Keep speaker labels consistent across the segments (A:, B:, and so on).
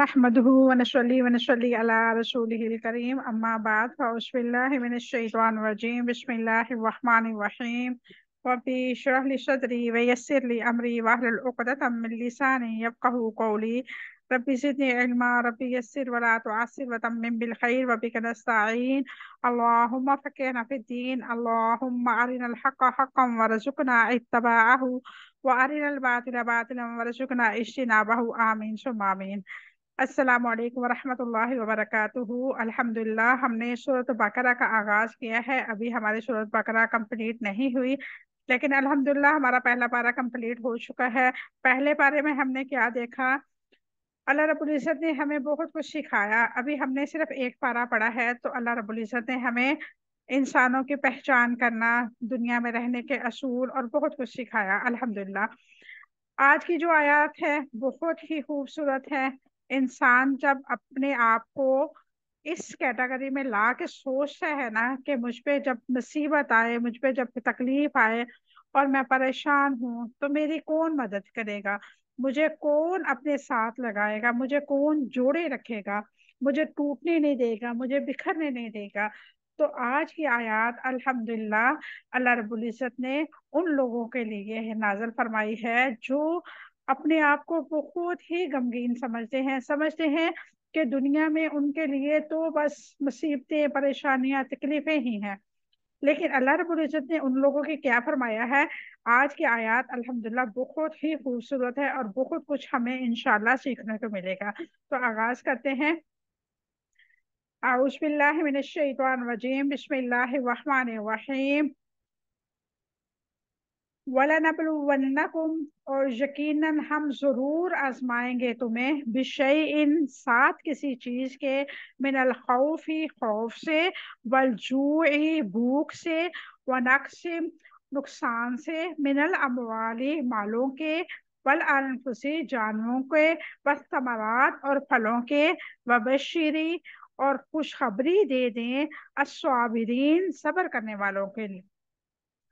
A: नहमदुहु व नसल्ली अला रसूलिहिल करीम अम्मा बाद फअऊज़ु बिल्लाहि मिनश शैतानिर रजीम बिस्मिल्लाहिर रहमानिर रहीम रब्बी इश्रह ली सदरी व यस्सिर ली अमरी वहलुल उक़दतम मिन लिसानी यफ़क़हू क़ौली रब्बी ज़िदनी इल्मा रब्बी यस्सिर व ला तुअस्सिर व तम्मिम बिल खैर व बिका नस्तईन अल्लाहुम्मा फ़क़्हिना फ़िद्दीन अल्लाहुम्मा अरिनल हक़्क़ हक़्क़न वरज़ुक़ना इत्तिबाअहू व अरिनल बातिला बातिलन वरज़ुक़ना इज्तिनाबहू आमीन सुम्मा आमीन। अस्सलामु अलैकुम वरहमतुल्लाहि वबरकातुहू। अल्हम्दुलिल्लाह, हमने सूरत बकरा का आगाज किया है। अभी हमारी सूरत बकरा कंप्लीट नहीं हुई, लेकिन अल्हम्दुलिल्लाह हमारा पहला पारा कंप्लीट हो चुका है। पहले पारे में हमने क्या देखा? अल्लाह रब्बुल इज़्ज़त ने हमें बहुत कुछ सिखाया। अभी हमने सिर्फ एक पारा पढ़ा है, तो अल्लाह रब्बुल इज़्ज़त ने हमें इंसानों की पहचान करना, दुनिया में रहने के असूल और बहुत कुछ सिखाया अल्हम्दुलिल्लाह। आज की जो आयत है बहुत ही खूबसूरत है। इंसान जब अपने आप को इस कैटेगरी में ला के सोचता है ना कि मुझ पे जब मुसीबत आए, मुझ पे जब तकलीफ आए और मैं परेशान हूँ, तो मेरी कौन मदद करेगा, मुझे कौन अपने साथ लगाएगा, मुझे कौन जोड़े रखेगा, मुझे टूटने नहीं देगा, मुझे बिखरने नहीं देगा। तो आज की आयत अल्हम्दुलिल्लाह अल्लाह रब्बुल इज़्ज़त ने उन लोगों के लिए नाज़िल फरमाई है जो अपने आप को बहुत ही गमगीन समझते हैं कि दुनिया में उनके लिए तो बस मुसीबतें, परेशानियां, तकलीफें ही हैं। लेकिन अल्लाह रब्बुल इज़्ज़त ने उन लोगों की क्या फरमाया है? आज की आयत अल्हम्दुलिल्लाह बहुत ही खूबसूरत है और बहुत कुछ हमें इंशाअल्लाह सीखने को मिलेगा। तो आगाज करते हैं। आऊज़ु बिल्लाहि मिनश शैतानिर रजीम बिस्मिल्लाहिर रहमानिर रहीम। वलनबलुवन्नकुम, और यकीनन हम जरूर आजमाएंगे तुम्हें, बिशैइन, साथ किसी चीज के, मिनल खौफी, खौफ से, वल जूई, भूख से, व नक्सिम, नुकसान से, मिनल अमवाली, मालों के, वल अनफुसी, जानवरों के, वस्तमरात, और फलों के, व बशीरी, और खुशखबरी दे दें, अस्वाबिरीन, सब्र करने वालों के लिए।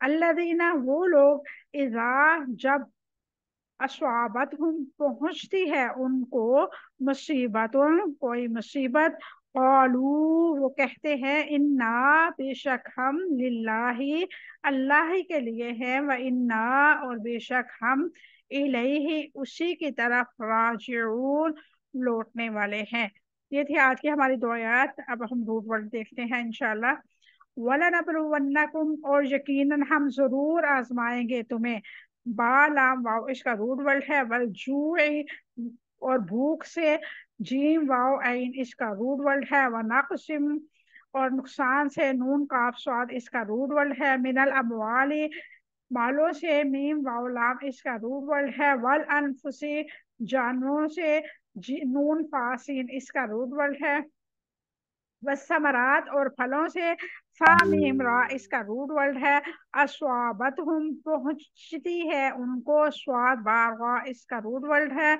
A: अल्लज़ीना, वो लोग, इज़ा, जब, अस्वाबत हम, पहुंचती है उनको, मुसीबतुन, कोई मुसीबत, qalu, वो कहते हैं, इन्ना, बेशक हम, लिल्लाही, अल्लाह ही के लिए हैं, व इन्ना, और बेशक हम, इलैहि, उसी की तरफ, राजिऊन, लौटने वाले हैं। ये थी आज की हमारी दो आयत। अब हम रूट वर्ड देखते हैं इंशाल्लाह। वलनबलुवन्नकुम, और यकीनन हम जरूर आजमाएंगे तुम्हें। बालाम वाव इसका रूट वर्ड है। वल जूई, और भूख से। जीम वाव ऐन इसका रूट वर्ड है। व नक़सिम, और नुकसान से। नून काफ स्वाद इसका रूट वर्ड है। मिनल अमवाली, मालों से। मीम वाव लाम इसका रूट वर्ड है। वल अनफुसी, जानवरों से। नून फासीन इसका रूट वर्ड है। वसमरात, और फलों से। फामीम रा इसका रूट वर्ड है। अस्वाबत हम, पहुंचती है उनको। स्वाद बारवा इसका रूट वर्ड है।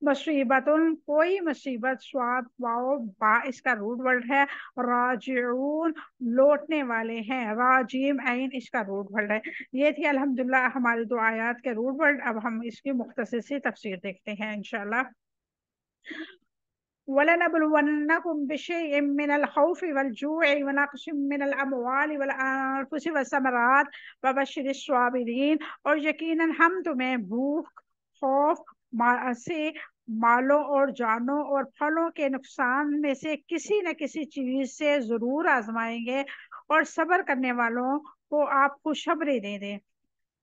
A: मुसीबतुन, कोई मुसीबत। स्वाद वाओ बा इसका रूट वर्ड है। राजिऊन, लौटने वाले हैं। राजीम ऐन इसका रूट वर्ड है। ये थी अल्हम्दुलिल्लाह हमारी दो आयत के रूट वर्ड। अब हम इसकी मुख्तसर सी तफसीर देखते हैं इंशाल्लाह। वलनबलुवन्नकुम बिशैइन मिनल खौफि वल जू'i व नक़सिम मिनल अमवालि वल अनफुसि वस्समरात वबश्शिरिस साबिरीन, और यकीनन हम तुम्हें भूख, खौफ से, मालों और जानों और फलों के नुकसान में से किसी न किसी चीज से जरूर आजमाएंगे, और सब्र करने वालों को आप खुशखबरी दे दें।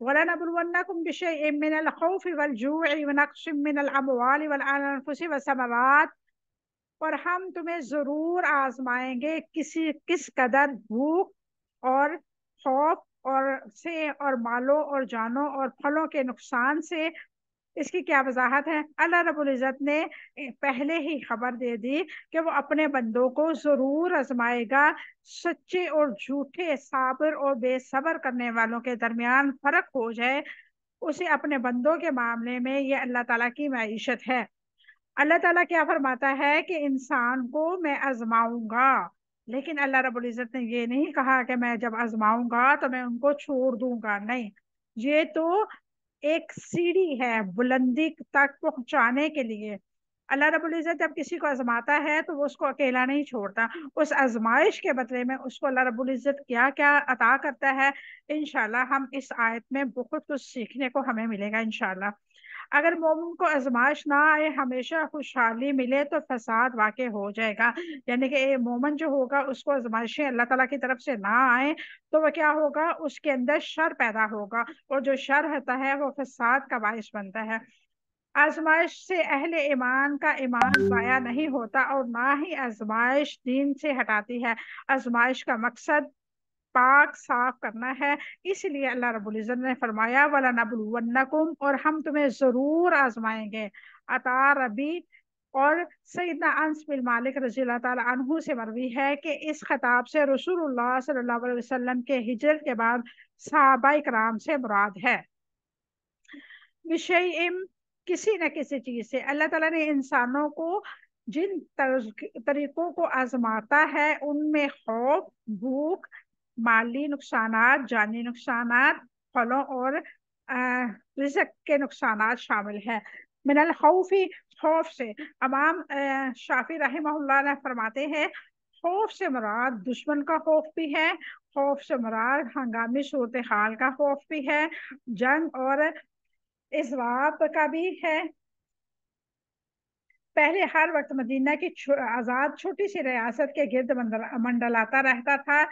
A: वलनबलुवन्नकुम बिशैइन मिनल खौफि वल जू'i व नक़सिम मिनल अमवालि वल अनफुसि वस्समरात, और हम तुम्हें जरूर आजमाएंगे किस कदर भूख और खौफ और मालों और जानों और फलों के नुकसान से। इसकी क्या वजाहत है? अल्लाह रब्बुल इज़्ज़त ने पहले ही खबर दे दी कि वो अपने बंदों को जरूर आजमाएगा। सच्चे और झूठे, साबिर और बेसब्र करने वालों के दरमियान फर्क हो जाए, उसे अपने बंदों के मामले में ये अल्लाह ताला की मईशत है। अल्लाह ताला क्या फरमाता है कि इंसान को मैं आजमाऊंगा, लेकिन अल्लाह रब्बुल इज़्ज़त ने ये नहीं कहा कि मैं जब आजमाऊंगा तो मैं उनको छोड़ दूंगा। नहीं, ये तो एक सीढ़ी है बुलंदी तक पहुंचाने के लिए। اللہ رب العزت جب کسی کو آزماتا ہے تو وہ اس کو اکیلا نہیں چھوڑتا، اس آزمائش کے بدلے میں اس کو اللہ رب العزت کیا کیا عطا کرتا ہے، انشاءاللہ ہم اس آیت میں بہت کچھ سیکھنے کو ہمیں ملے گا انشاءاللہ۔ اگر مومن کو آزمائش نہ آئے، ہمیشہ خوشحالی ملے، تو فساد واقع ہو جائے گا، یعنی کہ مومن جو ہوگا اس کو آزمائشیں اللہ تعالیٰ کی طرف سے نہ آئے تو وہ کیا ہوگا، اس کے اندر شر پیدا ہوگا، اور جو شر ہوتا ہے وہ فساد کا باعث بنتا ہے۔ آزمائش سے اہل ایمان کا ایمان ضائع نہیں ہوتا، اور نہ ہی آزمائش دین سے ہٹاتی ہے۔ آزمائش کا مقصد پاک صاف کرنا ہے، اس لیے اللہ رب العزت نے فرمایا وَلَنَبْلُوَنَّكُمْ، اور ہم تمہیں ضرور آزمائیں گے۔ عطا ربی اور سیدنا انس بن مالک رضی اللہ تعالی عنہ سے مروی ہے کہ اس خطاب سے رسول اللہ صلی اللہ علیہ وسلم کے ہجرت کے بعد صحابہ کرام سے مراد ہے۔ بشیء، کسی نہ کسی چیز سے اللہ تعالیٰ نے انسانوں کو جن طریقوں کو آزماتا ہے ان میں خوف، بھوک، مالی نقصانات، جانی نقصانات، پھلوں اور رزق کے نقصانات شامل ہے۔ من الخوف، خوف سے، امام شافعی رحمہ اللہ نے فرماتے ہیں خوف سے مراد دشمن کا خوف بھی ہے، خوف سے مراد ہنگامی صورتحال کا خوف بھی ہے، جنگ اور اسباب کا بھی ہے۔ پہلے ہر وقت مدینہ کی آزاد چھوٹی سی ریاست کے گرد منڈلاتا رہتا تھا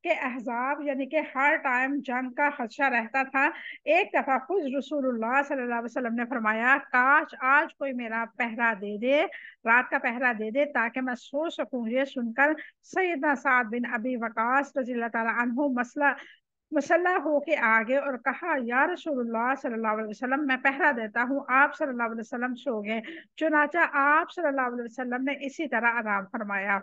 A: کہ احزاب یعنی کہ ہر ٹائم جنگ کا خدشہ رہتا تھا۔ ایک دفعہ خود رسول اللہ صلی اللہ علیہ وسلم نے فرمایا کاش آج کوئی میرا پہرا دے دے، رات کا پہرا دے دے، تاکہ میں سو سکوں۔ یہ سن کر سیدنا سعد بن ابی وقاص رضی اللہ تعالی عنہ مسلح ہو کے آگے اور کہا یا رسول اللہ صلی اللہ علیہ وسلم میں پہرا دیتا ہوں۔ آپ صلی اللہ علیہ وسلم سو گئے، چنانچہ آپ صلی اللہ علیہ وسلم نے اسی طرح آرام فرمایا۔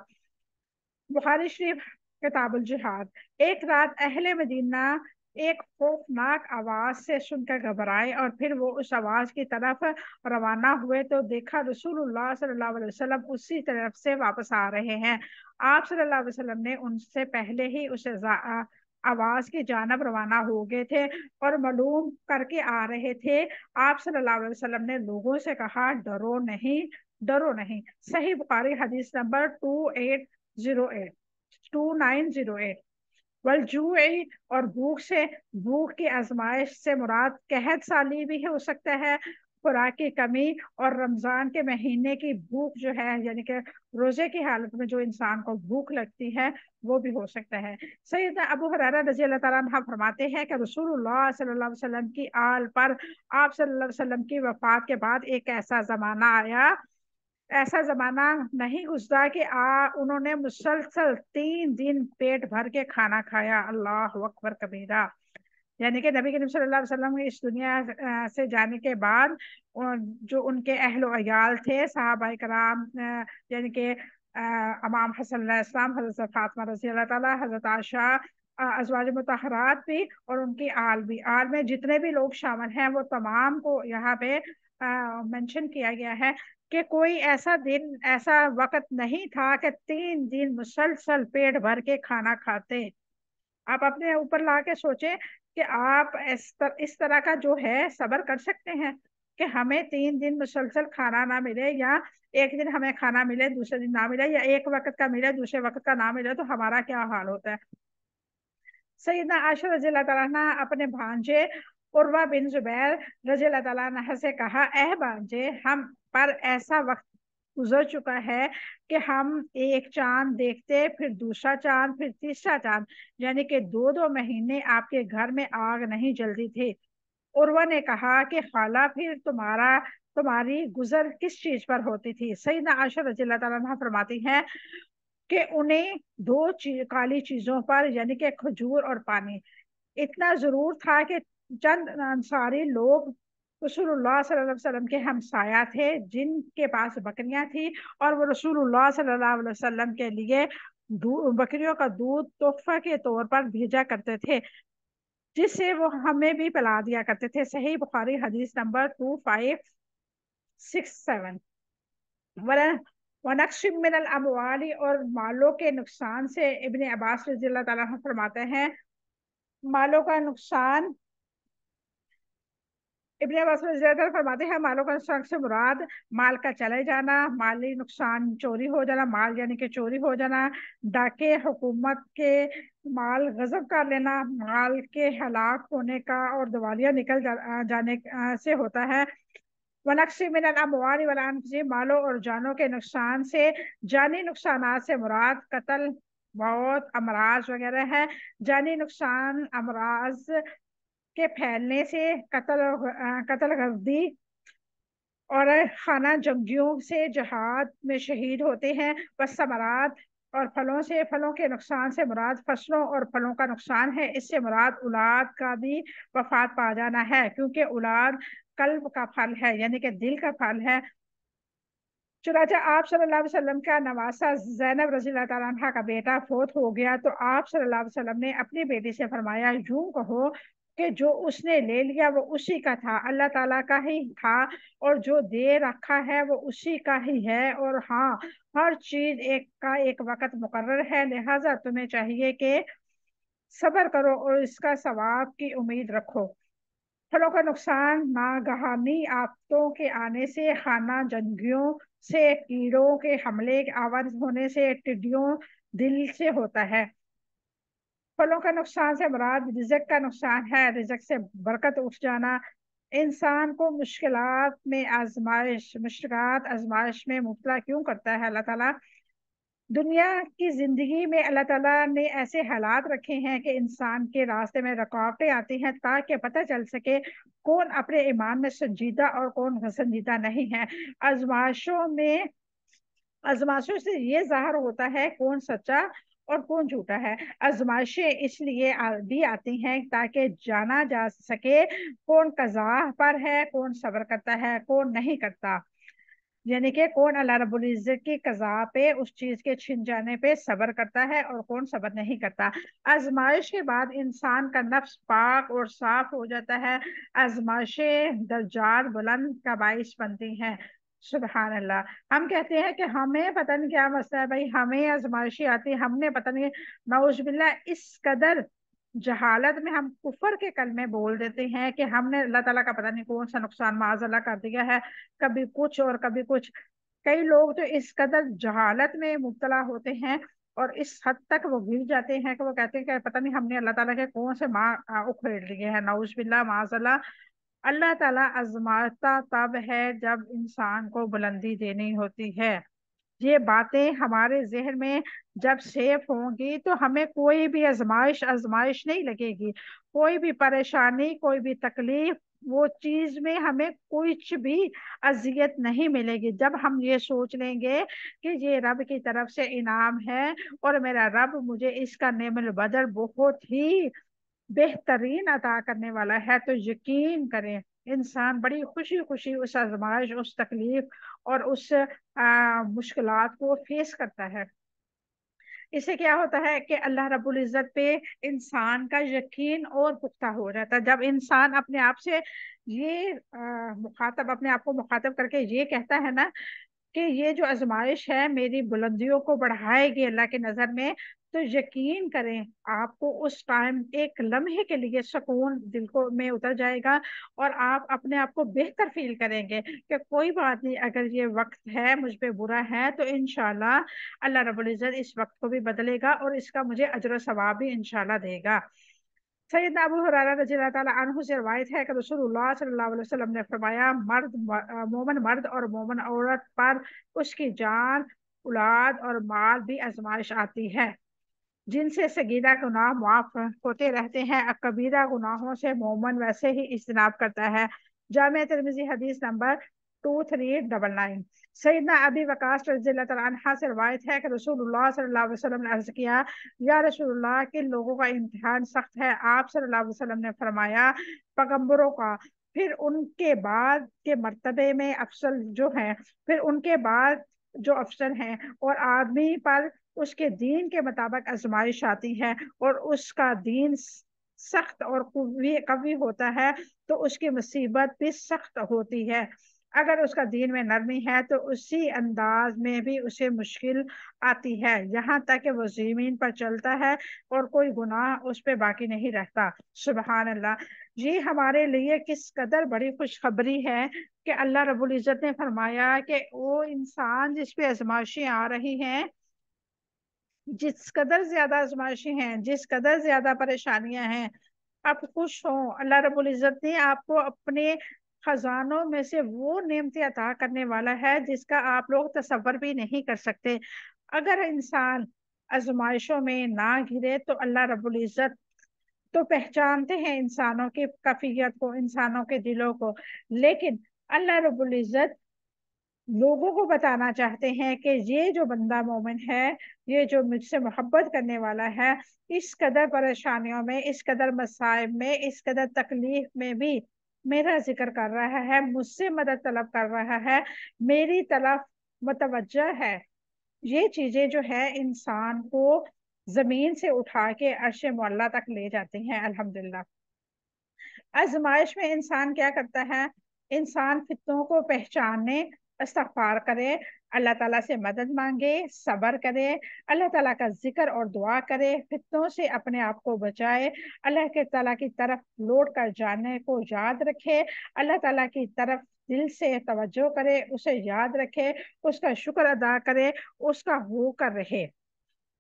A: بخاری شریف کتاب الجہاد۔ ایک رات اہل مدینہ ایک خوفناک آواز سے سن کر گھبرائے، اور پھر وہ اس آواز کی طرف روانہ ہوئے تو دیکھا رسول اللہ صلی اللہ علیہ وسلم اسی طرف سے واپس آ رہے ہیں۔ آپ صلی اللہ علیہ وسلم نے ان سے پہلے ہی اس آواز کی جانب روانہ ہو گئے تھے اور معلوم کر کے آ رہے تھے۔ آپ صلی اللہ علیہ وسلم نے لوگوں سے کہا ڈرو نہیں، ڈرو نہیں۔ صحیح بخاری حدیث نمبر 2908۔ والجوع، اور بھوک سے، بھوک کی آزمائش سے مراد قحط سالی بھی ہو سکتا ہے، خوراک کی کمی، اور رمضان کے مہینے کی بھوک جو ہے یعنی کہ روزے کی حالت میں جو انسان کو بھوک لگتی ہے وہ بھی ہو سکتا ہے۔ سیدنا ابو ہریرہ رضی اللہ تعالیٰ عنہ فرماتے ہیں کہ رسول اللہ صلی اللہ علیہ وسلم کی آل پر آپ صلی اللہ علیہ وسلم کی وفات کے بعد ایک ایسا زمانہ آیا، ایسا زمانہ نہیں گزرا کہ انہوں نے مسلسل 3 دن پیٹ بھر کے کھانا کھایا۔ اللہ اکبر کبیرہ، یعنی کہ نبی کریم صلی اللہ علیہ وسلم اس دنیا سے جانے کے بعد جو ان کے اہل و عیال تھے صحابہ کرام، یعنی کہ امام حسن علیہ السلام، حضرت فاطمہ رضی اللہ تعالیٰ، حضرت عائشہ، ازواج مطہرات بھی، اور ان کی آل بھی، آل میں جتنے بھی لوگ شامل ہیں وہ تمام کو یہاں پہ منشن کیا گیا ہے کہ کوئی ایسا دن، ایسا وقت نہیں تھا کہ 3 دن مسلسل پیٹ بھر کے کھانا کھاتے۔ آپ اپنے اوپر لا کے سوچیں کہ آپ اس طرح کا جو ہے صبر کر سکتے ہیں کہ ہمیں 3 دن مسلسل کھانا نہ ملے، یا ایک دن ہمیں کھانا ملے دوسرے دن نہ ملے، یا ایک وقت کا ملے دوسرے وقت کا نہ ملے، تو ہمارا کیا حال ہوتا ہے۔ سیدنا عائشہ رضی اللہ تعالیٰ عنہ اپنے بھانجے عروہ بن زبیر رضی اللہ تعالیٰ عنہ سے کہا اے بھانجے، ہم پر ایسا وقت گزر چکا ہے کہ ہم ایک چاند دیکھتے، پھر دوسرا چاند، پھر تیسرا چاند، یعنی کہ 2 مہینے آپ کے گھر میں آگ نہیں جلتی تھی۔ عروہ نے کہا کہ خالہ پھر تمہاری گزر کس چیز پر ہوتی تھی؟ سیدنا عائشہ رضی اللہ تعالیٰ عنہ فرماتی ہیں کہ انہیں 2 کالی چیزوں پر، یعنی کہ کھجور اور پانی، اتنا ضرور تھا کہ چند انصاری لوگ رسول اللہ صلی اللہ علیہ وسلم کے ہمسایہ تھے جن کے پاس بکریاں تھیں، اور وہ رسول اللہ صلی اللہ علیہ وسلم کے لیے بکریوں کا دودھ تحفہ کے طور پر بھیجا کرتے تھے، جس سے وہ ہمیں بھی پلا دیا کرتے تھے۔ صحیح بخاری حدیث نمبر 2567۔ وَنَقْصٍ مِّنَ الْأَمْوَالِ، اور مالوں کے نقصان سے، ابن عباس رضی اللہ تعالیٰ عنہ فرماتے ہیں مالوں کا نقصان ابن عباس رضی اللہ عنہ فرماتے ہیں مالوں کا نقصان سے مراد مال کا چلے جانا، مالی نقصان چوری ہو جانا، مال یعنی کہ چوری ہو جانا، ڈاکے، حکومت کے مال غصب کر لینا، مال کے ہلاک ہونے کا اور دیوالیہ نکل جانے سے ہوتا ہے۔ ونقص من الاموال والانفس، مالوں اور جانوں کے نقصان سے، جانی نقصانات سے مراد قتل، موت، امراض وغیرہ ہے۔ جانی نقصان امراض کے پھیلنے سے، قتل غرضی اور خانہ جنگیوں سے جہاد میں شہید ہوتے ہیں۔ بس ثمرات اور پھلوں سے، پھلوں کے نقصان سے مراد فصلوں اور پھلوں کا نقصان ہے۔ اس سے مراد اولاد کا بھی وفات پا جانا ہے، کیونکہ اولاد قلب کا پھل ہے، یعنی کہ دل کا پھل ہے۔ چنانچہ آپ صلی اللہ علیہ وسلم کا نواسا زینب رضی اللہ تعالیٰ عنہ کا بیٹا فوت ہو گیا تو آپ صلی اللہ علیہ وسلم نے اپنی بیٹی سے فرمایا، یوں کہو کہ جو اس نے لے لیا وہ اسی کا تھا، اللہ تعالیٰ کا ہی تھا، اور جو دے رکھا ہے وہ اسی کا ہی ہے، اور ہاں، ہر چیز ایک وقت مقرر ہے، لہٰذا تمہیں چاہیے کہ صبر کرو اور اس کا ثواب کی امید رکھو۔ پھلوں کا نقصان ناگہانی آفتوں کے آنے سے، خانہ جنگیوں سے، کیڑوں کے حملے آور ہونے سے، ٹڈیوں دل سے ہوتا ہے۔ پھلوں کا نقصان سے مراد رزق کا نقصان ہے، رزق سے برکت اٹھ جانا۔ انسان کو مشکلات آزمائش میں مبتلا کیوں کرتا ہے اللہ تعالیٰ؟ دنیا کی زندگی میں اللہ تعالیٰ نے ایسے حالات رکھے ہیں کہ انسان کے راستے میں رکاوٹیں آتی ہیں، تاکہ پتہ چل سکے کون اپنے ایمان میں سنجیدہ اور کون سنجیدہ نہیں ہے۔ آزمائشوں سے یہ ظاہر ہوتا ہے کون سچا اور کون جھوٹا ہے۔ آزمائشیں اس لیے بھی آتی ہیں تاکہ جانا جا سکے کون قضا پر ہے، کون صبر کرتا ہے، کون نہیں کرتا، یعنی کہ کون اللہ رب العزت کی قضا پہ، اس چیز کے چھن جانے پہ صبر کرتا ہے اور کون صبر نہیں کرتا۔ آزمائش کے بعد انسان کا نفس پاک اور صاف ہو جاتا ہے۔ آزمائشیں درجات بلند کا باعث بنتی ہیں۔ سبحان اللہ۔ ہم کہتے ہیں کہ ہمیں پتہ نہیں کیا مسئلہ ہے بھائی، ہمیں آزمائشیں آتی، ہم نے پتہ نہیں، نعوذ باللہ، اس قدر جہالت میں ہم کفر کے کلمے بول دیتے ہیں کہ ہم نے اللہ تعالیٰ کا پتہ نہیں کون سا نقصان معاذ اللہ کر دیا ہے، کبھی کچھ اور کبھی کچھ۔ کئی لوگ تو اس قدر جہالت میں مبتلا ہوتے ہیں اور اس حد تک وہ گر جاتے ہیں کہ وہ کہتے ہیں کہ پتہ نہیں ہم نے اللہ تعالیٰ کے کون سے ماں اکھیڑ لیے ہیں، نعوذ باللہ معاذ اللہ۔ اللہ تعالیٰ آزماتا تب ہے جب انسان کو بلندی دینی ہوتی ہے۔ یہ باتیں ہمارے ذہن میں جب سیف ہوں گی تو ہمیں کوئی بھی آزمائش نہیں لگے گی، کوئی بھی پریشانی، کوئی بھی تکلیف، وہ چیز میں ہمیں کچھ بھی اذیت نہیں ملے گی۔ جب ہم یہ سوچ لیں گے کہ یہ رب کی طرف سے انعام ہے اور میرا رب مجھے اس کا نعم البدل بہت ہی بہترین عطا کرنے والا ہے، تو یقین کریں انسان بڑی خوشی خوشی اس آزمائش، اس تکلیف اور اس مشکلات کو فیس کرتا ہے۔ اس سے کیا ہوتا ہے کہ اللہ رب العزت پہ انسان کا یقین اور پختہ ہو جاتا ہے۔ جب انسان اپنے آپ سے یہ اپنے آپ کو مخاطب کر کے یہ کہتا ہے نا کہ یہ جو آزمائش ہے میری بلندیوں کو بڑھائے گی اللہ کی نظر میں، تو یقین کریں آپ کو اس ٹائم ایک لمحے کے لیے سکون دل کو میں اتر جائے گا، اور آپ اپنے آپ کو بہتر فیل کریں گے کہ کوئی بات نہیں، اگر یہ وقت ہے مجھ پہ برا ہے تو انشاءاللہ اللہ رب العزت اس وقت کو بھی بدلے گا اور اس کا مجھے اجر و ثواب بھی انشاءاللہ دے گا۔ سیدنا ابو ہریرہ رضی اللہ تعالیٰ عنہ سے روایت ہے کہ رسول اللہ صلی اللہ علیہ وسلم نے فرمایا، مومن مرد اور مومن عورت پر اس کی جان، اولاد اور مال بھی آزمائش آتی ہے، جن سے صغیرہ گناہ معاف ہوتے رہتے ہیں، کبیرہ گناہوں سے مومن ویسے ہی اجتناب کرتا ہے۔ جامع ترمذی حدیث نمبر 2399۔ سیدنا ابی وقاص رضی اللہ تعالیٰ عنہ سے روایت ہے کہ رسول اللہ صلی اللہ علیہ وسلم نے عرض کیا، یا رسول اللہ، کن لوگوں کا امتحان سخت ہے؟ آپ صلی اللہ علیہ وسلم نے فرمایا، پیغمبروں کا، پھر ان کے بعد کے مرتبے میں افضل جو ہیں، پھر ان کے بعد جو افضل ہیں، اور آدمی پر اس کے دین کے مطابق آزمائش آتی ہے اور اس کا دین سخت اور قوی ہوتا ہے تو اس کی مصیبت بھی سخت ہوتی ہے۔ اگر اس کا دین میں نرمی ہے تو اسی انداز میں بھی اسے مشکل آتی ہے، یہاں تک کہ وہ زمین پر چلتا ہے اور کوئی گناہ اس پہ باقی نہیں رہتا۔ سبحان اللہ! یہ ہمارے لیے کس قدر بڑی خوشخبری ہے کہ اللہ رب العزت نے فرمایا کہ وہ انسان جس پہ آزمائشیں آ رہی ہیں، جس قدر زیادہ آزمائشیں ہیں، جس قدر زیادہ پریشانیاں ہیں، آپ خوش ہوں۔ اللہ رب العزت نے آپ کو اپنے خزانوں میں سے وہ نعمتیں عطا کرنے والا ہے جس کا آپ لوگ تصور بھی نہیں کر سکتے۔ اگر انسان آزمائشوں میں نہ گھرے تو اللہ رب العزت تو پہچانتے ہیں انسانوں کی کیفیت کو، انسانوں کے دلوں کو، لیکن اللہ رب العزت لوگوں کو بتانا چاہتے ہیں کہ یہ جو بندہ مومن ہے، یہ جو مجھ سے محبت کرنے والا ہے، اس قدر پریشانیوں میں، اس قدر مصائب میں، اس قدر تکلیف میں بھی میرا ذکر کر رہا ہے، مجھ سے مدد طلب کر رہا ہے، میری طرف متوجہ ہے۔ یہ چیزیں جو ہے انسان کو زمین سے اٹھا کے عرش معلیٰ تک لے جاتی ہیں۔ الحمدللہ! آزمائش میں انسان کیا کرتا ہے؟ انسان فتنوں کو پہچانے، استغفار کرے، اللہ تعالیٰ سے مدد مانگے، صبر کرے، اللہ تعالیٰ کا ذکر اور دعا کرے، فتنوں سے اپنے آپ کو بچائے، اللہ کے تعالیٰ کی طرف لوٹ کر جانے کو یاد رکھے، اللہ تعالیٰ کی طرف دل سے توجہ کرے، اسے یاد رکھے، اس کا شکر ادا کرے، اس کا ہو کر رہے۔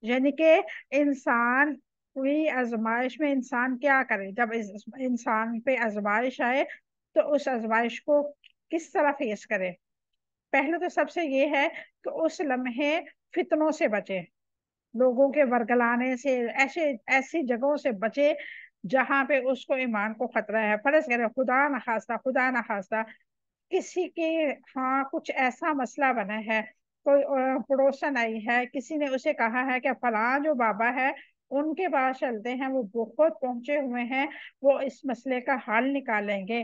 A: یعنی کہ انسان کوئی آزمائش میں انسان کیا کرے؟ جب انسان پہ آزمائش آئے تو اس آزمائش کو کس طرح فیس کرے؟ پہلے تو سب سے یہ ہے کہ اس لمحے فتنوں سے بچے، لوگوں کے ورگلانے سے، ایسی جگہوں سے بچے جہاں پہ اس کو ایمان کو خطرہ ہے۔ فرض کرے خدا نہ خواستہ کسی کے ہاں کچھ ایسا مسئلہ بنا ہے، کوئی پڑوسن آئی ہے، کسی نے اسے کہا ہے کہ فلاں جو بابا ہے ان کے پاس چلتے ہیں، وہ بہت پہنچے ہوئے ہیں، وہ اس مسئلے کا حل نکالیں گے۔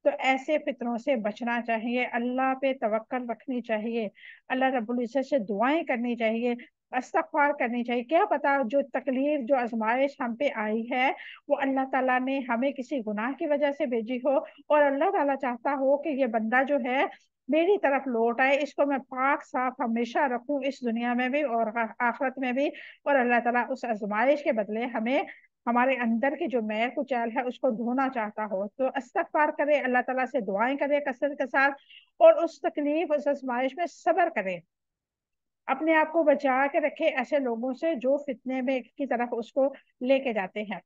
A: تو ایسے فطروں سے بچنا چاہیے، اللہ پہ توکل رکھنی چاہیے، اللہ رب العزت سے دعائیں کرنی چاہیے، استغفار کرنی چاہیے۔ کیا پتا جو تکلیف، جو آزمائش ہم پہ آئی ہے وہ اللہ تعالیٰ نے ہمیں کسی گناہ کی وجہ سے بھیجی ہو، اور اللہ تعالیٰ چاہتا ہو کہ یہ بندہ جو ہے میری طرف لوٹ آئے، اس کو میں پاک صاف ہمیشہ رکھوں، اس دنیا میں بھی اور آخرت میں بھی، اور اللہ تعالیٰ اس آزمائش کے بدلے ہمیں ہمارے اندر کی جو میل کچیل ہے اس کو دھونا چاہتا ہو۔ تو استغفار کرے، اللہ تعالیٰ سے دعائیں کرے کثرت کے ساتھ، اور اس تکلیف، اس آزمائش میں صبر کرے، اپنے آپ کو بچا کے رکھے ایسے لوگوں سے جو فتنے میں کی طرف اس کو لے کے جاتے ہیں۔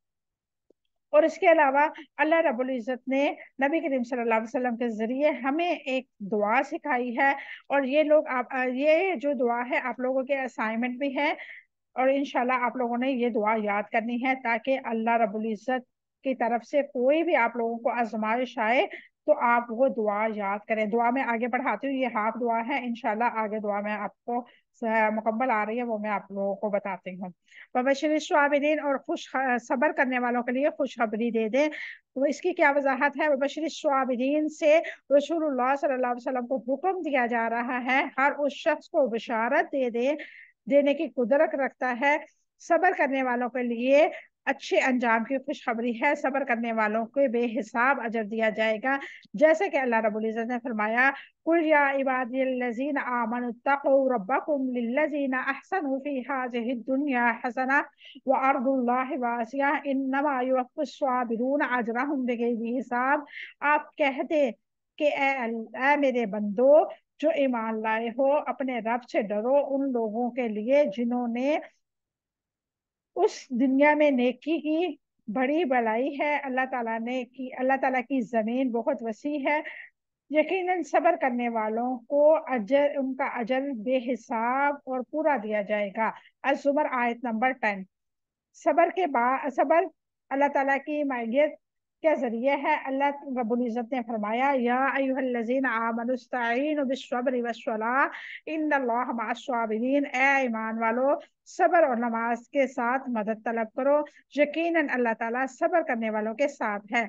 A: اور اس کے علاوہ اللہ رب العزت نے نبی کریم صلی اللہ علیہ وسلم کے ذریعے ہمیں ایک دعا سکھائی ہے، اور یہ جو دعا ہے آپ لوگوں کے اسائنمنٹ بھی ہے، اور انشاءاللہ آپ لوگوں نے یہ دعا یاد کرنی ہے تاکہ اللہ رب العزت کی طرف سے کوئی بھی آپ لوگوں کو آزمائش آئے تو آپ وہ دعا یاد کریں۔ دعا میں آگے بڑھاتی ہوں، یہ ہاف دعا ہے، انشاءاللہ آگے دعا میں آپ کو مکمل آ رہی ہے، وہ میں آپ لوگوں کو بتاتی ہوں۔ وبشر الصابرین، اور صبر کرنے والوں کے لیے خوشخبری دے دیں۔ تو اس کی کیا وضاحت ہے؟ وبشر الصابرین سے رسول اللہ صلی اللہ علیہ وسلم کو حکم دیا جا رہا ہے ہر اس شخص کو بشارت دینے کی قدرت رکھتا ہے۔ صبر کرنے والوں کے لیے اچھے انجام کی خوشخبری ہے، صبر کرنے والوں کو بے حساب اجر دیا جائے گا، جیسے کہ اللہ رب العزت نے فرمایا قُلْ يَا عِبَادِيَ الَّذِينَ آمَنُوا اتَّقُوا رَبَّكُمْ لِلَّذِينَ أَحْسَنُوا فِي هَٰذِهِ الدُّنْيَا حَسَنَةٌ وَأَرْضُ اللَّهِ وَاسِعَةٌ إِنَّمَا يُوَفَّى الصَّابِرُونَ أَجْرَهُم بِغَيْرِ حساب۔ آپ کہہ دے کہ اے میرے بندو جو ایمان لائے ہو، اپنے رب سے ڈرو ان لوگوں کے لیے جنہوں نے اس دنیا میں نیکی کی، بڑی بلائی ہے اللہ تعالیٰ نے کی، اللہ تعالیٰ کی زمین بہت وسیع ہے، یقیناً صبر کرنے والوں کو ان کا اجر بے حساب اور پورا دیا جائے گا۔ الزمر آیت نمبر 10۔ صبر اللہ تعالیٰ کی معیت کے ذریعے ہے۔ اللہ رب العزت نے فرمایا یا ایھا الذین آمنوا استعینوا بالصبر والصلاۃ ان اللہ مع الصابرین، اے ایمان والو صبر اور نماز کے ساتھ مدد طلب کرو، یقیناً اللہ تعالیٰ صبر کرنے والوں کے ساتھ ہے۔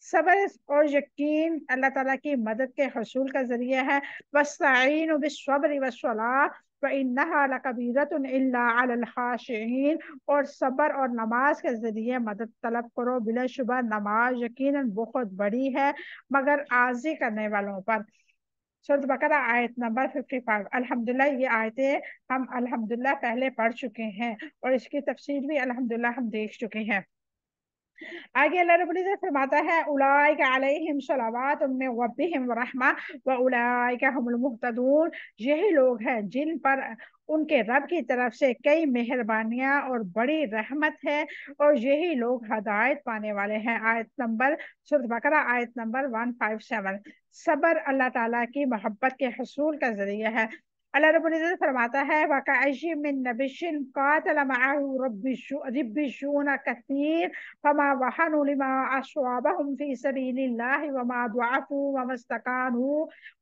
A: صبر اور یقین اللہ تعالیٰ کی مدد کے حصول کا ذریعہ ہے۔ وَاسْتَعِینُوا بِالصَّبْرِ وَالصَّلَاةِ وَإِنَّهَا لَكَبِیرَةٌ إِلَّا عَلَى الْخَاشِعِینَ، اور صبر اور نماز کے ذریعے مدد طلب کرو، بلا شبہ نماز یقیناً بہت بڑی ہے مگر عاجزی کرنے والوں پر۔ सूरत बकरा आयत नंबर 55। अल्हम्दुलिल्लाह ये आयतें हम अल्हम्दुलिल्लाह पहले पढ़ चुके हैं और इसकी तफसीर भी अल्हम्दुलिल्लाह हम देख चुके हैं। आगे अल्लाह रब्बुल इज्जत फरमाता है, उलाइका अलैहिम सलावातुम मिन रब्बिहिम व रहमा व उलाइका हुमुल मुहतदून। यही लोग हैं जिन पर उनके रब की तरफ से कई मेहरबानियां और बड़ी रहमत है, और यही लोग हदायत पाने वाले हैं। आयत नंबर सूरह बकरा आयत नंबर 157। सब्र अल्लाह ताला की मोहब्बत के हसूल का जरिया है। अल्लाह रब्बुल इज्जत फरमाता है, वकअय्यिम मिन नबिय्यिन क़ातल मअहू रिब्बिशून कसीर फमा वहनु लिमा अस्वाबहुम फी सबीलिल्लाहि वमा दुअफू वमस्तकानू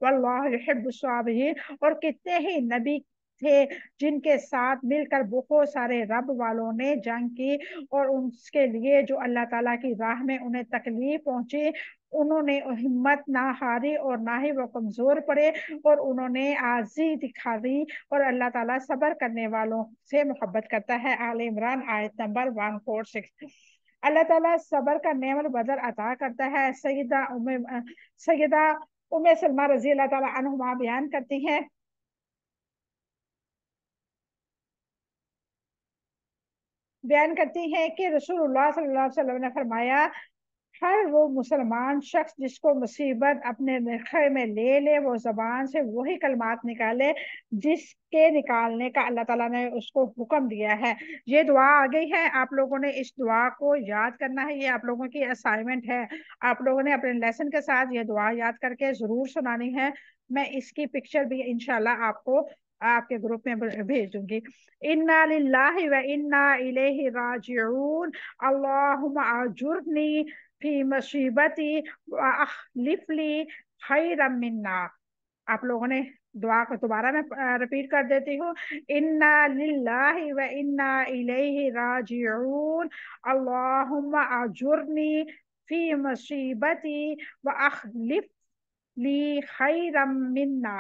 A: वल्लाहु युहिब्बुस साबिरीन। और कितने ही नबी थे जिनके साथ मिलकर बहुत सारे रब वालों ने जंग की, और उसके लिए जो अल्लाह ताला की राह में उन्हें तकलीफ पहुंची, उन्होंने हिम्मत ना हारी और ना ही वो कमजोर पड़े, और उन्होंने आजी दिखा दी। और अल्लाह ताला सब्र करने वालों से मोहब्बत करता है। आल इमरान आयत नंबर 146। अल्लाह ताला सब्र का नेमत बदल अता करता है। सैयदा उम्मे सलमा रजी अल्लाह ताला अन्हुमा बयान करती हैं कि रसूलुल्लाह सल्लल्लाहु अलैहि वसल्लम ने फरमाया, हर वो मुसलमान शख्स जिसको मुसीबत अपने नखे में ले ले, वो जबान से वही कलमात निकाले जिसके निकालने का अल्लाह ताला ने उसको हुक्म दिया है। ये दुआ आ गई है, आप लोगों ने इस दुआ को याद करना है। ये आप लोगों की असाइनमेंट है। आप लोगों ने अपने लेसन के साथ ये दुआ याद करके जरूर सुनानी है। मैं इसकी पिक्चर भी इंशाल्लाह आपको आपके ग्रुप में भेज दूंगी। इन्ना लिल्लाहि व इन्ना इलैहि राजिऊन। अल्लाहुम्मा अजुरनी फी मुसीबती व अखलिफली खैरम मिन्ना। आप लोगों ने दुआ को दोबारा मैं रिपीट कर देती हूँ। इन्ना लिल्लाहि व इन्ना इलैहि राजिऊन। अल्लाहुम्मा अजुरनी फी मुसीबती व अखलिफ ली खैरम मिन्ना।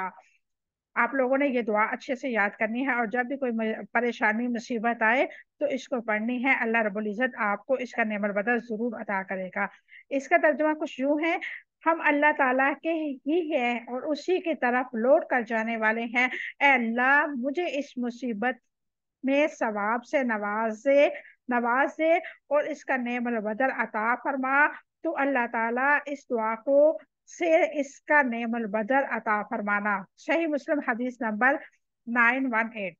A: आप लोगों ने ये दुआ अच्छे से याद करनी है, और जब भी कोई परेशानी मुसीबत आए तो इसको पढ़नी है। अल्लाह रब्बुल इज्जत आपको इसका नेमत बदल जरूर अता करेगा। इसका तर्जुमा कुछ यूं है, हम अल्लाह ताला के ही हैं और उसी की तरफ लौट कर जाने वाले हैं। ए अल्लाह, मुझे इस मुसीबत में सवाब से नवाज दे और इसका नेमत बदल अता फरमा। तो अल्लाह ताला इस दुआ को से इसका नेमल बदल अता फरमाना। सही मुस्लिम हदीस नंबर 918।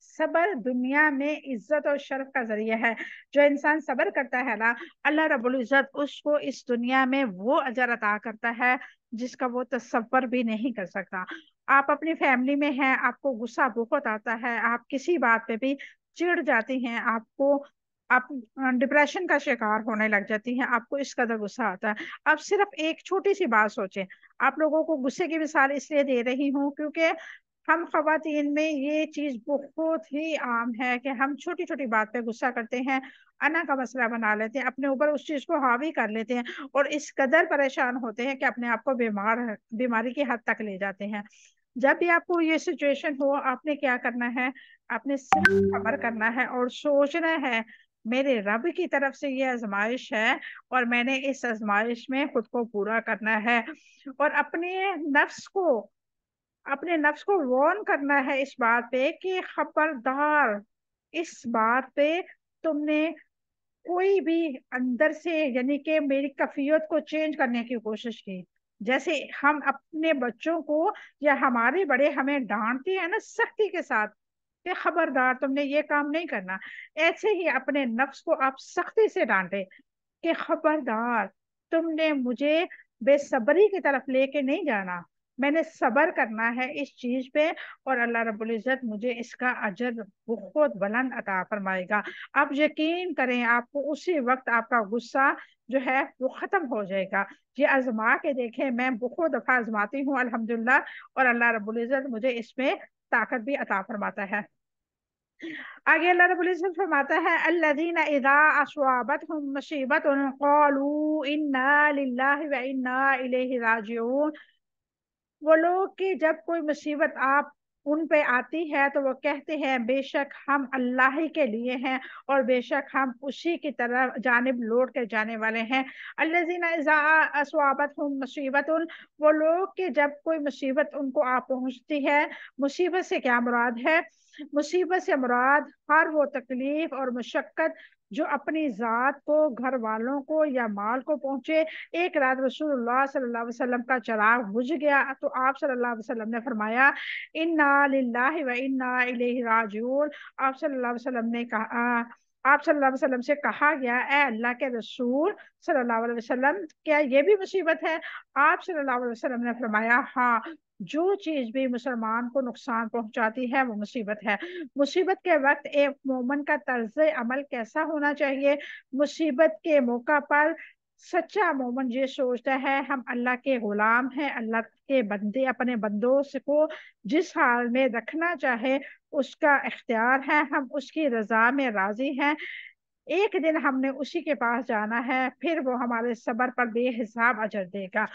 A: सबर दुनिया में इज्जत और शर्फ का जरिया है। जो इंसान सबर करता है ना, अल्लाह रब्बुल इज्जत उसको इस दुनिया में वो अजर अता करता है जिसका वो तसव्वुर भी नहीं कर सकता। आप अपनी फैमिली में हैं, आपको गुस्सा बहुत आता है, आप किसी बात पे भी चिढ़ जाती हैं, आप डिप्रेशन का शिकार होने लग जाती हैं, आपको इस कदर गुस्सा आता है। अब सिर्फ एक छोटी सी बात सोचें। आप लोगों को गुस्से की मिसाल इसलिए दे रही हूँ क्योंकि हम खवातीन में ये चीज बहुत ही आम है कि हम छोटी छोटी बात पे गुस्सा करते हैं, अना का मसला बना लेते हैं, अपने ऊपर उस चीज को हावी कर लेते हैं, और इस कदर परेशान होते हैं कि अपने आप को बीमारी की हद तक ले जाते हैं। जब भी आपको ये सिचुएशन हो, आपने क्या करना है? आपने सिर्फ सब्र करना है और सोचना है, मेरे रब की तरफ से ये आजमाइश है और मैंने इस आजमाइश में खुद को पूरा करना है। और अपने नफ्स को वार्न करना है इस बात पे कि खबरदार, इस बात पे तुमने कोई भी अंदर से, यानी कि मेरी कैफियत को चेंज करने की कोशिश की। जैसे हम अपने बच्चों को या हमारे बड़े हमें डांटते हैं ना सख्ती के साथ कि खबरदार तुमने ये काम नहीं करना, ऐसे ही अपने नफ्स को आप सख्ती से डांटे कि खबरदार, तुमने मुझे बेसब्री की तरफ लेके नहीं जाना, मैंने सब्र करना है इस चीज पे, और अल्लाह रब्बुल इज्जत मुझे इसका अजर बहुत बुलंद अता फरमाएगा। आप यकीन करें, आपको उसी वक्त आपका गुस्सा जो है वो खत्म हो जाएगा। ये आजमा के देखें, मैं बहुत दफा आजमाती हूँ अल्हम्दुलिल्लाह, और अल्लाह रब्बुल इज्जत मुझे इसमें ताकत भी अता फरमाता है। आगे अल्लाह रब्बुल इज्जत फरमाता है, अल्लज़ीना इज़ा अस्वाबतहुम मुसीबतुन क़ालू इन्ना लिल्लाहि व इन्ना इलैहि राजिऊन। वो लोग कि जब कोई मुसीबत आप उन पे आती है तो वो कहते हैं बेशक हम अल्लाह ही के लिए हैं और बेशक हम उसी की तरफ जानिब लौट कर जाने वाले हैं। अल्लज़ीना इज़ा अस्वाबतहुम मुसीबतुन, वो लोग कि जब कोई मुसीबत उनको आ पहुंचती है। मुसीबत से क्या मुराद है? मुसीबत से मुराद हर वो तकलीफ और मुशक्कत जो अपनी जात को, घर वालों को या माल को पहुंचे। एक रात रसूलुल्लाह सल्लल्लाहु अलैहि वसल्लम का चिराग बुझ गया तो आप सल्लल्लाहु अलैहि वसल्लम ने फरमाया इन्ना लिल्लाहि व इन्ना इलैहि राजिऊन। आप सल्लल्लाहु अलैहि वसल्लम ने कहा, आप सल्लल्लाहु अलैहि वसल्लम से कहा गया, ए अल्लाह के रसूल सल्लल्लाहु अलैहि वसल्लम, क्या ये भी मुसीबत है? आप सल्लल्लाहु अलैहि वसल्लम ने फरमाया, हाँ, जो चीज भी मुसलमान को नुकसान पहुंचाती है वो मुसीबत है। मुसीबत के वक्त एक मोमन का तर्ज अमल कैसा होना चाहिए? मुसीबत के मौका पर सच्चा मोमन ये सोचता है हम अल्लाह के गुलाम हैं, अल्लाह के बंदे, अपने बंदों से को जिस हाल में रखना चाहे उसका इख्तियार है, हम उसकी रजा में राजी हैं। एक दिन हमने उसी के पास जाना है, फिर वो हमारे सब्र पर बेहिसाब अजर देगा।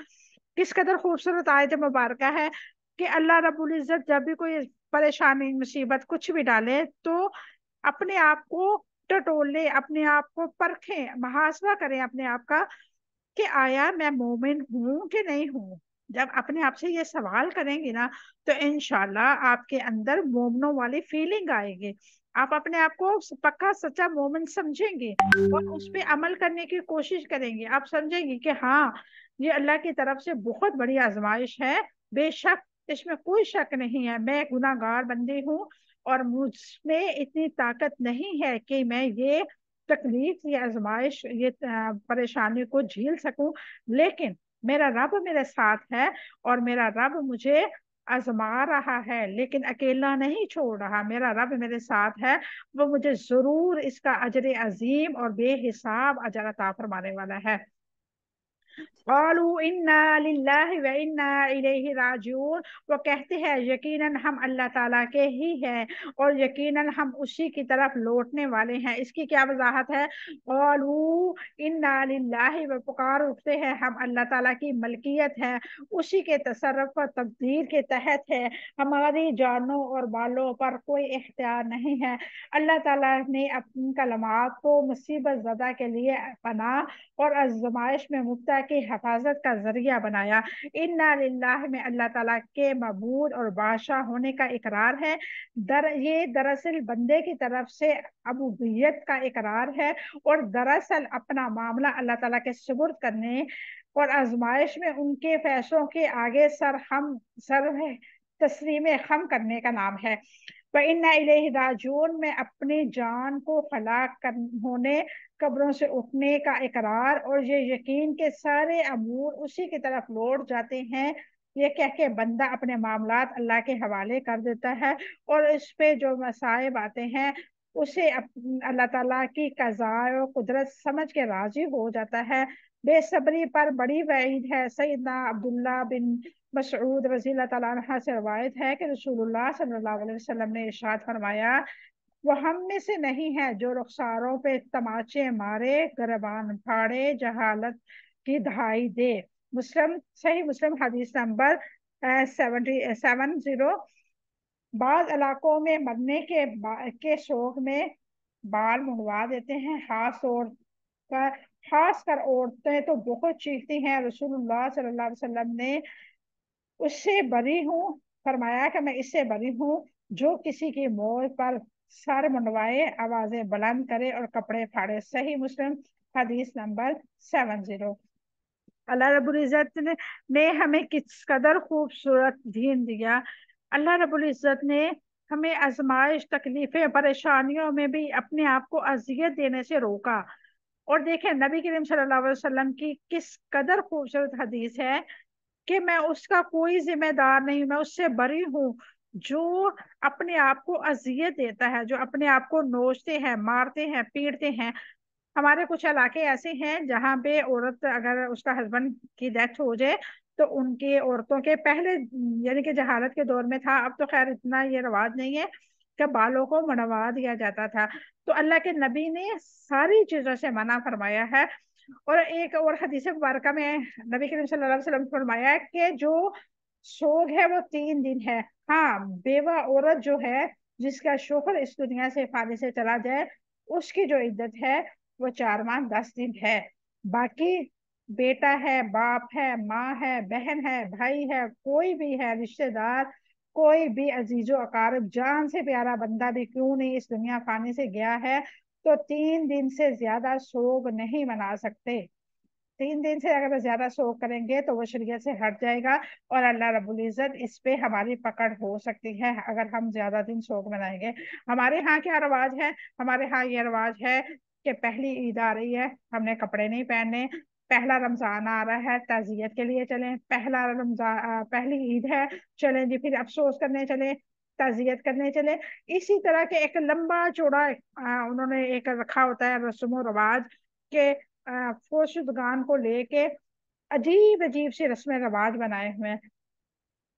A: किस कदर खूबसूरत आयत मुबारक है कि अल्लाह रब्बुल इज्जत जब भी कोई परेशानी, मुसीबत कुछ भी डाले तो अपने आप को टटोले, अपने आप को परखें, मुहासबा करें अपने आप का कि आया मैं मोमिन हूं कि नहीं हूं। जब अपने आप से ये सवाल करेंगे ना तो इंशाल्लाह आपके अंदर मोमनों वाली फीलिंग आएगी। आप अपने आप को पक्का सच्चा मोमिन समझेंगे और उस पे अमल करने की कोशिश करेंगे। आप समझेंगे कि हाँ, ये अल्लाह की तरफ से बहुत बड़ी आजमाइश है। बेशक इसमें कोई शक नहीं है, मैं गुनाहगार बंदी हूँ और मुझ में इतनी ताकत नहीं है कि मैं ये तकलीफ, ये आजमाइश, ये परेशानी को झेल सकूं। लेकिन मेरा रब मेरे साथ है और मेरा रब मुझे आजमा रहा है, लेकिन अकेला नहीं छोड़ रहा। मेरा रब मेरे साथ है, वो मुझे जरूर इसका अजर अजीम और बेहिसाब अजर अता फरमाने वाला है। क़ालू इन्ना लिल्लाहि व इन्ना इलैहि राजिऊन, वो कहते हैं यकीनन हम अल्लाह ताला के ही हैं और यकीनन हम उसी की तरफ लौटने वाले हैं। इसकी क्या वजाहत है? क़ालू इन्ना लिल्लाहि, वो पुकार उठते हैं हम अल्लाह ताला की मलकियत है, उसी के तसर्रुफ और तकदीर के तहत है, हमारी जानों और बालों पर कोई इख्तियार नहीं है। अल्लाह ताला ने अपनी कलमात को मुसीबत ज़दा के लिए पनाह और आजमाइश में मुब्तला की हिफाजत का जरिया बनाया। इन्ना लिल्लाह में अल्लाह ताला के मबूद और बादशाह होने का इकरार है। ये दरअसल बंदे की तरफ से अबूदियत का इकरार है और दरअसल अपना मामला अल्लाह ताला के सुपुर्द करने और आजमाइश में उनके फैसलों के आगे सर तस्लीम खम करने का नाम है। व इन्ना इलैहि राजिऊन में अपनी जान को हलाक कर होने, कब्रों से उठने का इकरार और ये यकीन के सारे अमूर उसी की तरफ लौट जाते हैं, ये कह के बंदा अपने मामलात अल्लाह के हवाले कर देता है और इस पे जो मसाइब आते हैं उसे अल्लाह ताला की कज़ा और कुदरत समझ के राजी हो जाता है। बेसब्री पर बड़ी वईद है। सैयदना अब्दुल्ला बिन मसऊद रज़ी अल्लाह ताला अन्हा से रवायत है कि रसूलुल्लाह सल्लल्लाहु अलैहि वसल्लम ने इरशाद फरमाया, वो हम में से नहीं है जो रुखसारों पे तमाचे मारे, गरबान फाड़े, जहालत की दहाई दे। मुस्लिम, सही मुस्लिम हदीस नंबर 70। बाज इलाकों में मरने के शौक में बाल मुड़वा देते हैं, कर खास कर औरतें तो बहुत चीखती हैं। रसूलुल्लाह सल्लल्लाहु अलैहि वसल्लम ने उससे बरी हूँ, फरमाया कि मैं इससे बरी हूँ जो किसी की मौत पर सर मुंडवाए, आवाजें बुलंद करे और कपड़े फाड़े। सही मुस्लिम हदीस नंबर 70। अल्लाह रब्बुल इज्जत ने हमें किस कदर खूबसूरत दीन दिया। अल्लाह रब्बुल इज्जत ने हमें आजमाइश, तकलीफें, परेशानियों में भी अपने आप को अजियत देने से रोका। और देखें नबी करीम सल्लल्लाहु अलैहि वसल्लम की किस कदर खूबसूरत हदीस है कि मैं उसका कोई जिम्मेदार नहीं, मैं उससे बरी हूँ जो अपने आप को अजियत देता है, जो अपने आप को नोचते हैं, मारते हैं, पीटते हैं। हमारे कुछ इलाके ऐसे हैं जहाँ पे औरत, अगर उसका हस्बैंड की डेथ हो जाए तो उनकी औरतों के पहले, यानी कि जहालत के दौर में था, अब तो खैर इतना ये रिवाज नहीं है, कि बालों को मुड़वा दिया जाता था। तो अल्लाह के नबी ने सारी चीजों से मना फरमाया है। और एक और हदीस मुबारक में नबी करीम सल्लल्लाहु अलैहि वसल्लम ने फरमाया कि जो सोग है वो 3 दिन है। हाँ, बेवा औरत जो है जिसका शोहर इस दुनिया से फानी से चला जाए, उसकी जो इद्दत है वो 4 माह 10 दिन है। बाकी बेटा है, बाप है, माँ है, बहन है, भाई है, कोई भी है रिश्तेदार, कोई भी अजीजो अकारब, जान से प्यारा बंदा भी क्यों नहीं इस दुनिया फानी से गया है, तो 3 दिन से ज्यादा सोग नहीं मना सकते। 3 दिन से अगर ज्यादा शोक करेंगे तो वो शरीयत से हट जाएगा, और अल्लाह रब्बुल इज्जत इस पे हमारी पकड़ हो सकती है अगर हम ज्यादा दिन शोक मनाएंगे। हमारे यहाँ क्या रिवाज है? हमारे यहाँ ये रिवाज है कि पहली ईद आ रही है, हमने कपड़े नहीं पहनने। पहला रमजान आ रहा है, ताजियत के लिए चलें। पहला रमजान, पहली ईद है, चलें जी फिर अफसोस करने चले, ताजियत करने चले। इसी तरह के एक लंबा चौड़ा उन्होंने एक रखा होता है रस्म व रिवाज के, फोशुदगान को लेके अजीब अजीब सी रस्में रिवाज बनाए हुए हैं।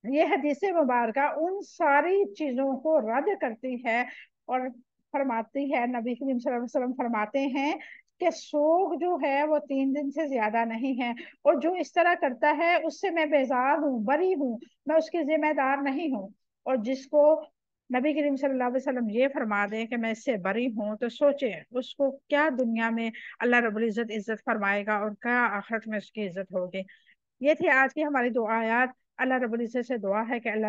A: ये हदीस मुबारक उन सारी चीजों को रद्द करती है और फरमाती है, नबी करीम सल्लल्लाहु अलैहि वसल्लम फरमाते हैं कि सोग जो है वो 3 दिन से ज्यादा नहीं है, और जो इस तरह करता है उससे मैं बेजार हूँ, बरी हूँ, मैं उसकी जिम्मेदार नहीं हूँ। और जिसको नबी करीम सल्लल्लाहु अलैहि वसल्लम ये फरमा दे कि मैं इससे बरी हूँ, तो सोचे उसको क्या दुनिया में अल्लाह रब्बुल इज्जत इज्जत फरमाएगा और क्या आखिरत में उसकी इज्जत होगी। ये थी आज की हमारी दुआ आयात। अल्लाह रब्बुल इज्जत से दुआ है कि अल्लाह